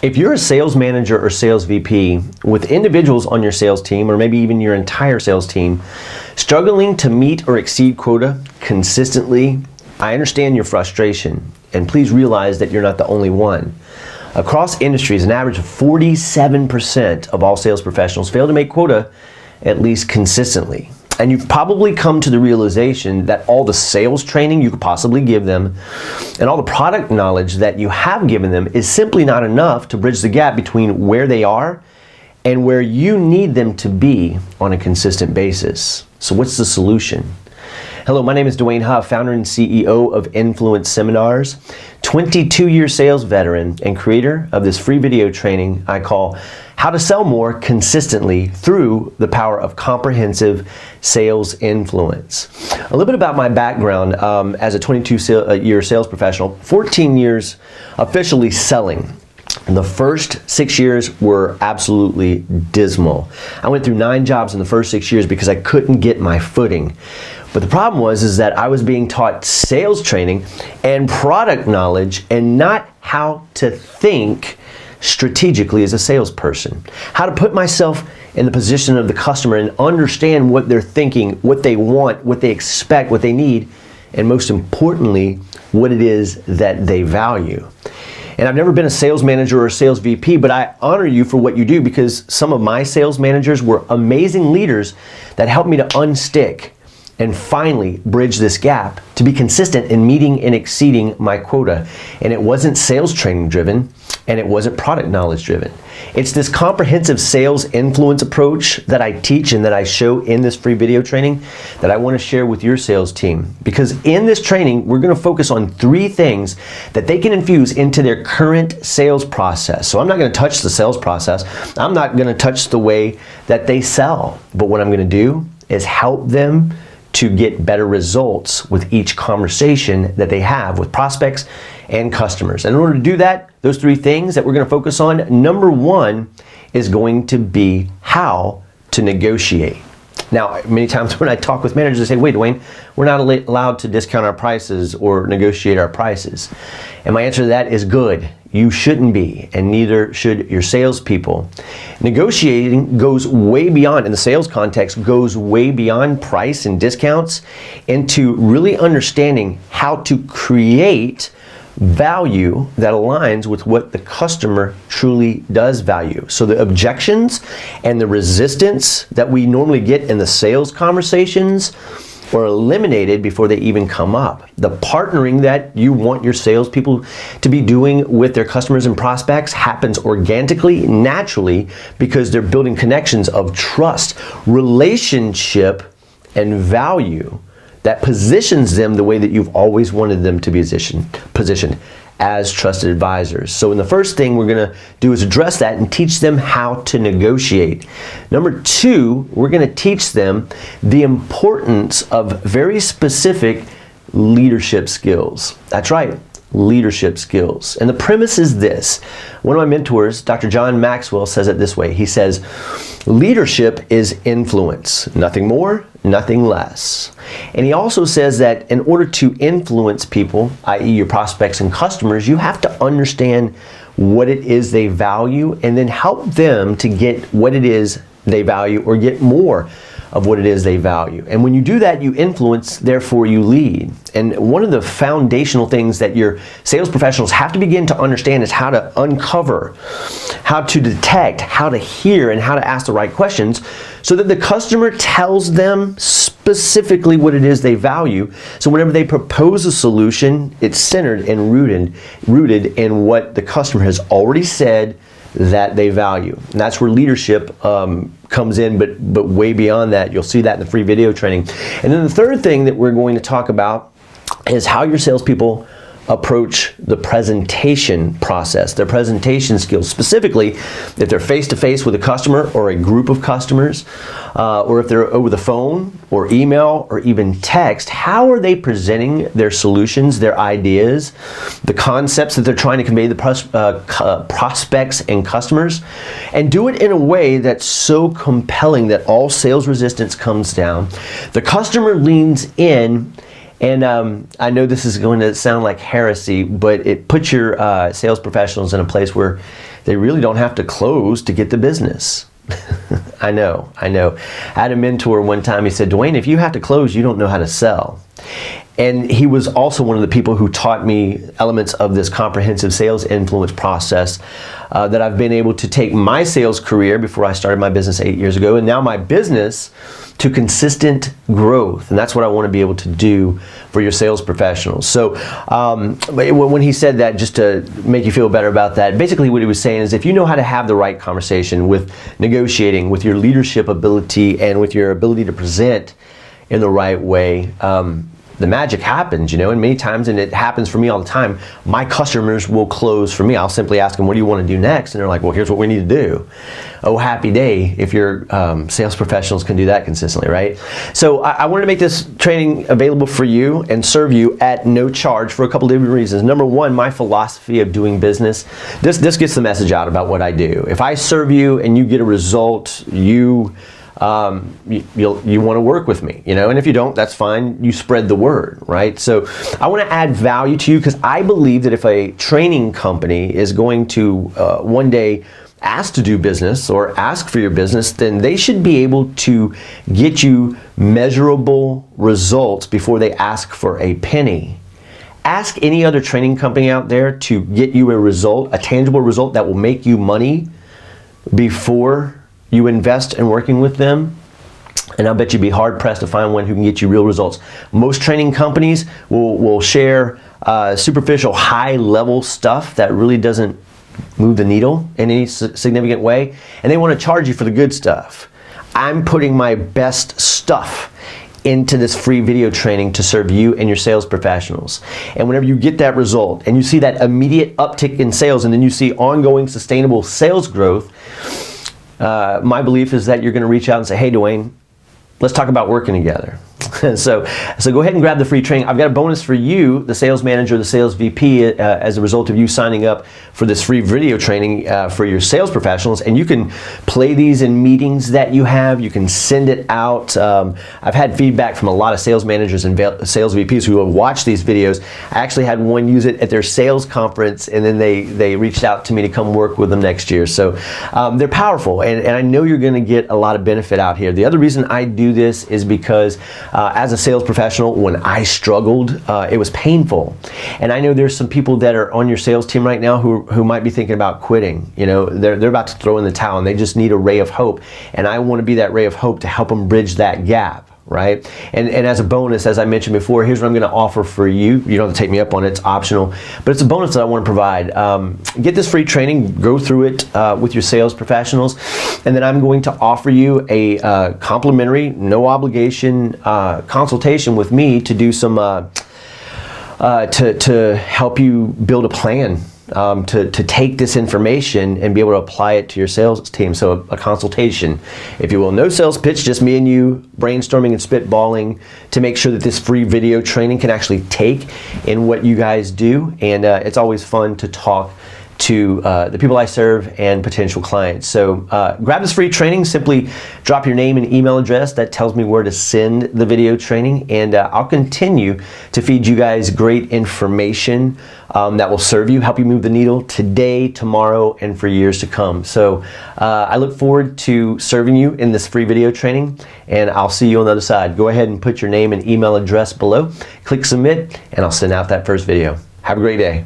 If you're a sales manager or sales VP with individuals on your sales team, or maybe even your entire sales team, struggling to meet or exceed quota consistently, I understand your frustration, and please realize that you're not the only one. Across industries, an average of 47% of all sales professionals fail to make quota at least consistently. And you've probably come to the realization that all the sales training you could possibly give them and all the product knowledge that you have given them is simply not enough to bridge the gap between where they are and where you need them to be on a consistent basis. So what's the solution? Hello, my name is Dwayne, founder and CEO of I.N.F.L.U.E.NC.E Seminars, 22-year sales veteran and creator of this free video training I call How to Sell More Consistently Through the Power of Comprehensive Sales Influence. A little bit about my background as a 22-year sales professional, 14 years officially selling. The first 6 years were absolutely dismal. I went through 9 jobs in the first 6 years because I couldn't get my footing. But the problem was that I was being taught sales training and product knowledge and not how to think strategically as a salesperson. How to put myself in the position of the customer and understand what they're thinking, what they want, what they expect, what they need, and most importantly, what it is that they value. And I've never been a sales manager or a sales VP, but I honor you for what you do because some of my sales managers were amazing leaders that helped me to unstick and finally bridge this gap to be consistent in meeting and exceeding my quota. And it wasn't sales training driven, and it wasn't product knowledge driven. It's this comprehensive sales influence approach that I teach and that I show in this free video training that I want to share with your sales team. Because in this training, we're going to focus on 3 things that they can infuse into their current sales process. So I'm not going to touch the sales process. I'm not going to touch the way that they sell. But what I'm going to do is help them to get better results with each conversation that they have with prospects and customers. And in order to do that, those 3 things that we're going to focus on, number 1 is going to be how to negotiate. Now, many times when I talk with managers, they say, wait, Dwayne, we're not allowed to discount our prices or negotiate our prices. And my answer to that is good. You shouldn't be, and neither should your salespeople. Negotiating goes way beyond, in the sales context, goes way beyond price and discounts into really understanding how to create value that aligns with what the customer truly does value. So the objections and the resistance that we normally get in the sales conversations are eliminated before they even come up. The partnering that you want your salespeople to be doing with their customers and prospects happens organically, naturally, because they're building connections of trust, relationship, and value that positions them the way that you've always wanted them to be positioned as trusted advisors. So in the first thing we're going to do is address that and teach them how to negotiate. Number 2, we're going to teach them the importance of very specific leadership skills. That's right, leadership skills. And the premise is this. One of my mentors, Dr. John Maxwell, says it this way. He says, leadership is influence, nothing more, nothing less. And he also says that in order to influence people, i.e. your prospects and customers, you have to understand what it is they value and then help them to get what it is they value or get more of what it is they value. And when you do that, you influence, therefore you lead. And one of the foundational things that your sales professionals have to begin to understand is how to uncover, how to detect, how to hear, and how to ask the right questions so that the customer tells them specifically what it is they value. So whenever they propose a solution, it's centered and rooted in what the customer has already said that they value. And that's where leadership comes in, but way beyond that. You'll see that in the free video training. And then the third thing that we're going to talk about is how your salespeople approach the presentation process, their presentation skills. Specifically, if they're face-to-face with a customer or a group of customers, or if they're over the phone or email or even text, how are they presenting their solutions, their ideas, the concepts that they're trying to convey to the prospects and customers, and do it in a way that's so compelling that all sales resistance comes down. The customer leans in And I know this is going to sound like heresy, but it puts your sales professionals in a place where they really don't have to close to get the business. I know. I had a mentor one time, he said, Dwayne, if you have to close, you don't know how to sell. And he was also one of the people who taught me elements of this comprehensive sales influence process that I've been able to take my sales career before I started my business 8 years ago, and now my business to consistent growth. And that's what I want to be able to do for your sales professionals. So when he said that, just to make you feel better about that, basically what he was saying is if you know how to have the right conversation with negotiating, with your leadership ability, and with your ability to present in the right way, the magic happens, you know, and many times, and it happens for me all the time, my customers will close for me. I'll simply ask them, what do you want to do next? And they're like, well, here's what we need to do. Oh, happy day if your sales professionals can do that consistently, right? So I wanted to make this training available for you and serve you at no charge for a couple different reasons. Number one, my philosophy of doing business, this gets the message out about what I do. If I serve you and you get a result, you want to work with me, you know, and if you don't, that's fine. You spread the word, right? So I want to add value to you because I believe that if a training company is going to one day ask to do business or ask for your business, then they should be able to get you measurable results before they ask for a penny. Ask any other training company out there to get you a result, a tangible result that will make you money before you invest in working with them, and I'll bet you'd be hard pressed to find one who can get you real results. Most training companies will share superficial high level stuff that really doesn't move the needle in any significant way, and they want to charge you for the good stuff. I'm putting my best stuff into this free video training to serve you and your sales professionals. And whenever you get that result and you see that immediate uptick in sales, and then you see ongoing sustainable sales growth, my belief is that you're going to reach out and say, hey, Dwayne, let's talk about working together. So go ahead and grab the free training. I've got a bonus for you, the sales manager, the sales VP, as a result of you signing up for this free video training for your sales professionals. And you can play these in meetings that you have. You can send it out. I've had feedback from a lot of sales managers and sales VPs who have watched these videos. I actually had one use it at their sales conference, and then they reached out to me to come work with them next year. So they're powerful, and I know you're going to get a lot of benefit out here. The other reason I do this is because as a sales professional, when I struggled, it was painful. And I know there's some people that are on your sales team right now who might be thinking about quitting. You know, they're about to throw in the towel and they just need a ray of hope. And I want to be that ray of hope to help them bridge that gap. Right? And as a bonus, as I mentioned before, here's what I'm going to offer for you. You don't have to take me up on it. It's optional. But it's a bonus that I want to provide. Get this free training. Go through it with your sales professionals. And then I'm going to offer you a complimentary, no obligation consultation with me to do some, to help you build a plan. To take this information and be able to apply it to your sales team. So a consultation, if you will. No sales pitch, just me and you brainstorming and spitballing to make sure that this free video training can actually take in what you guys do. And it's always fun to talk to the people I serve and potential clients. So grab this free training, simply drop your name and email address. That tells me where to send the video training, and I'll continue to feed you guys great information that will serve you, help you move the needle today, tomorrow, and for years to come. So I look forward to serving you in this free video training, and I'll see you on the other side. Go ahead and put your name and email address below, click submit, and I'll send out that first video. Have a great day.